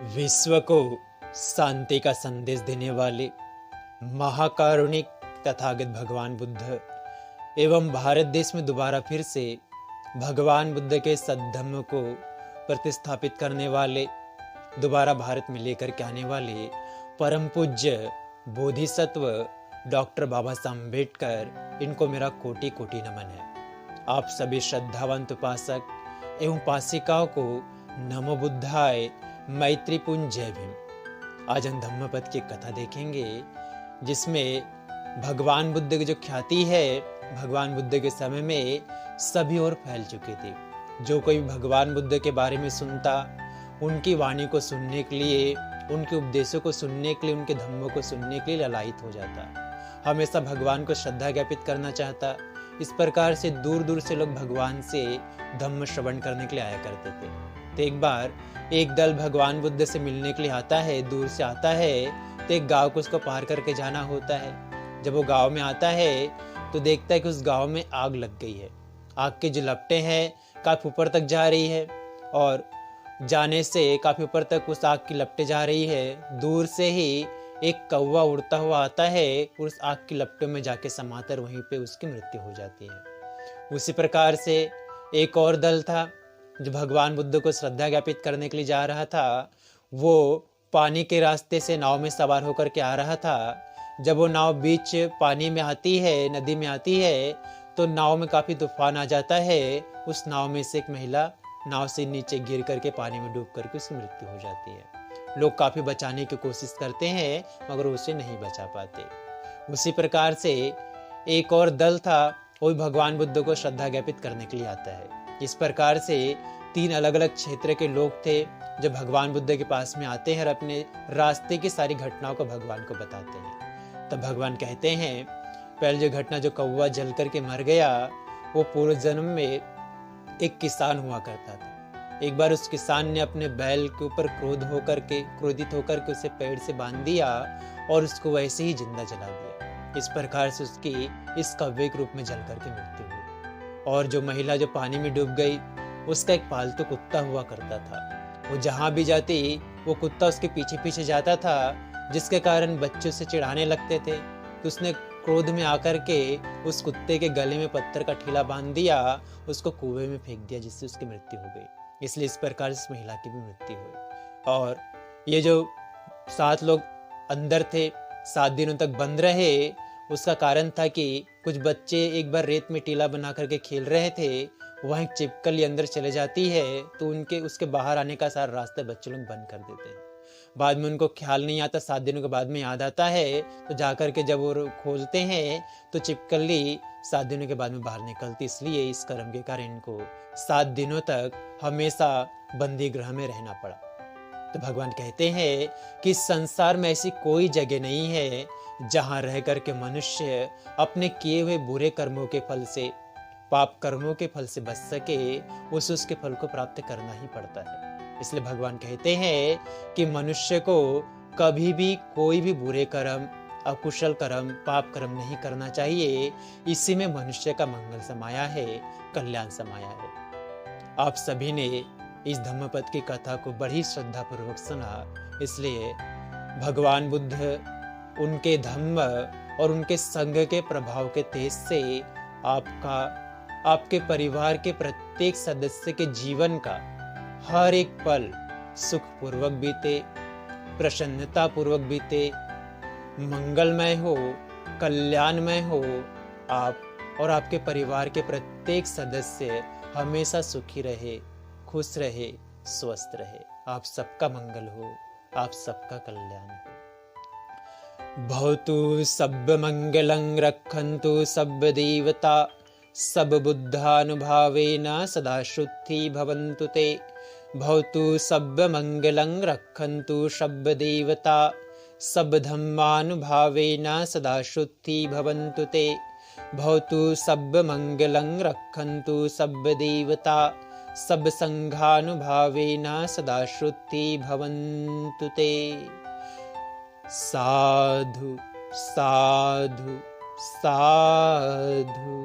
विश्व को शांति का संदेश देने वाले महाकारुणिक तथागत भगवान बुद्ध एवं भारत देश में दोबारा फिर से भगवान बुद्ध के सद्धम्म को प्रतिस्थापित करने वाले, दोबारा भारत में लेकर के आने वाले परम पूज्य बोधिसत्व डॉक्टर बाबा साहब अम्बेडकर, इनको मेरा कोटि कोटि नमन है। आप सभी श्रद्धावंत उपासक एवं उपासिकाओं को नमो बुद्धाय, मैत्रीपूर्ण जय भीम। आज हम धम्मपद की कथा देखेंगे, जिसमें भगवान बुद्ध की जो ख्याति है, भगवान बुद्ध के समय में सभी ओर फैल चुके थे। जो कोई भगवान बुद्ध के बारे में सुनता, उनकी वाणी को सुनने के लिए, उनके उपदेशों को सुनने के लिए, उनके धम्मों को सुनने के लिए ललायित हो जाता, हमेशा भगवान को श्रद्धा ज्ञापित करना चाहता। इस प्रकार से दूर दूर से लोग भगवान से धम्म श्रवण करने के लिए आया करते थे। तो एक बार एक दल भगवान बुद्ध से मिलने के लिए आता है, दूर से आता है, तो एक गांव को उसको पार करके जाना होता है। जब वो गांव में आता है तो देखता है कि उस गांव में आग लग गई है। आग के जो लपटें हैं काफी ऊपर तक जा रही है, और जाने से काफी ऊपर तक उस आग की लपटें जा रही है। दूर से ही एक कौवा उड़ता हुआ आता है, उस आग की लपटों में जाके समाकर वहीं पे उसकी मृत्यु हो जाती है। उसी प्रकार से एक और दल था जो भगवान बुद्ध को श्रद्धा ज्ञापित करने के लिए जा रहा था। वो पानी के रास्ते से नाव में सवार होकर के आ रहा था। जब वो नाव बीच पानी में आती है, नदी में आती है, तो नाव में काफी तूफान आ जाता है। उस नाव में से एक महिला नाव से नीचे गिर करके पानी में डूब करके उसकी मृत्यु हो जाती है। लोग काफी बचाने की कोशिश करते हैं, मगर उसे नहीं बचा पाते। उसी प्रकार से एक और दल था, वो भगवान बुद्ध को श्रद्धा ज्ञापित करने के लिए आता है। इस प्रकार से तीन अलग अलग क्षेत्र के लोग थे जो भगवान बुद्ध के पास में आते हैं और अपने रास्ते की सारी घटनाओं को भगवान को बताते हैं। तब भगवान कहते हैं, पहले जो घटना, जो कौवा जल करके मर गया, वो पूर्व जन्म में एक किसान हुआ करता था। एक बार उस किसान ने अपने बैल के ऊपर क्रोधित होकर के उसे पेड़ से बांध दिया और उसको वैसे ही जिंदा जला दिया। इस प्रकार से उसकी इस कौवे के रूप में जल करके मृत्यु हुई। और जो महिला जो पानी में डूब गई, उसका एक पालतू कुत्ता हुआ करता था। वो जहां भी जाती, वो कुत्ता उसके पीछे पीछे जाता था, जिसके कारण बच्चे उसे चिढ़ाने लगते थे। तो उसने क्रोध में आकर के उस कुत्ते के गले में पत्थर का ठीला बांध दिया, उसको कुएं में फेंक दिया, जिससे उसकी मृत्यु हो गई। इसलिए इस प्रकार इस महिला की भी मृत्यु हुई। और ये जो 7 लोग अंदर थे, 7 दिनों तक बंद रहे। उसका कारण था कि कुछ बच्चे एक बार रेत में टीला बना करके खेल रहे थे, वहाँ एक छिपकली अंदर चले जाती है, तो उसके बाहर आने का सारा रास्ता बच्चे लोग बंद कर देते हैं। बाद में उनको ख्याल नहीं आता, 7 दिनों के बाद में याद आता है, तो जाकर के जब वो खोलते हैं तो छिपकली 7 दिनों के बाद में बाहर निकलती। इसलिए इस कर्म के कारण इनको 7 दिनों तक हमेशा बंदी गृह में रहना पड़ा। तो भगवान कहते हैं कि संसार में ऐसी कोई जगह नहीं है जहां रह करके मनुष्य अपने किए हुए बुरे कर्मों के फल से, पाप कर्मों के फल से बच सके। उसके फल को प्राप्त करना ही पड़ता है। इसलिए भगवान कहते हैं कि मनुष्य को कभी भी कोई भी बुरे कर्म, अकुशल कर्म, पाप कर्म नहीं करना चाहिए। इसी में मनुष्य का मंगल समाया है, कल्याण समाया है। आप सभी ने इस धम्मपद की कथा को बड़ी श्रद्धा पूर्वक सुना। इसलिए भगवान बुद्ध, उनके धम्म और उनके संग के प्रभाव के तेज से आपके परिवार के प्रत्येक सदस्य के जीवन का हर एक पल सुखपूर्वक बीते, प्रसन्नता पूर्वक बीते, मंगलमय हो, कल्याणमय हो। आप और आपके परिवार के प्रत्येक सदस्य हमेशा सुखी रहे, खुश रहे, स्वस्थ रहे। आप सबका मंगल हो, आप सबका कल्याण हो। भवतु सब मंगलं रक्षन्तु सब देवता, सब बुद्धानुभावेन सदा शुद्धि भवन्तु ते। भवतु सब मंगलं रक्षन्तु सब देवता, सब धम्मानुभावेन सदा शुद्धि भवन्तु ते। भवतु सब मंगलं रक्षन्तु सब देवता, सब संघानुभावेन सदा शुद्धि भवन्तु ते। साधु साधु साधु।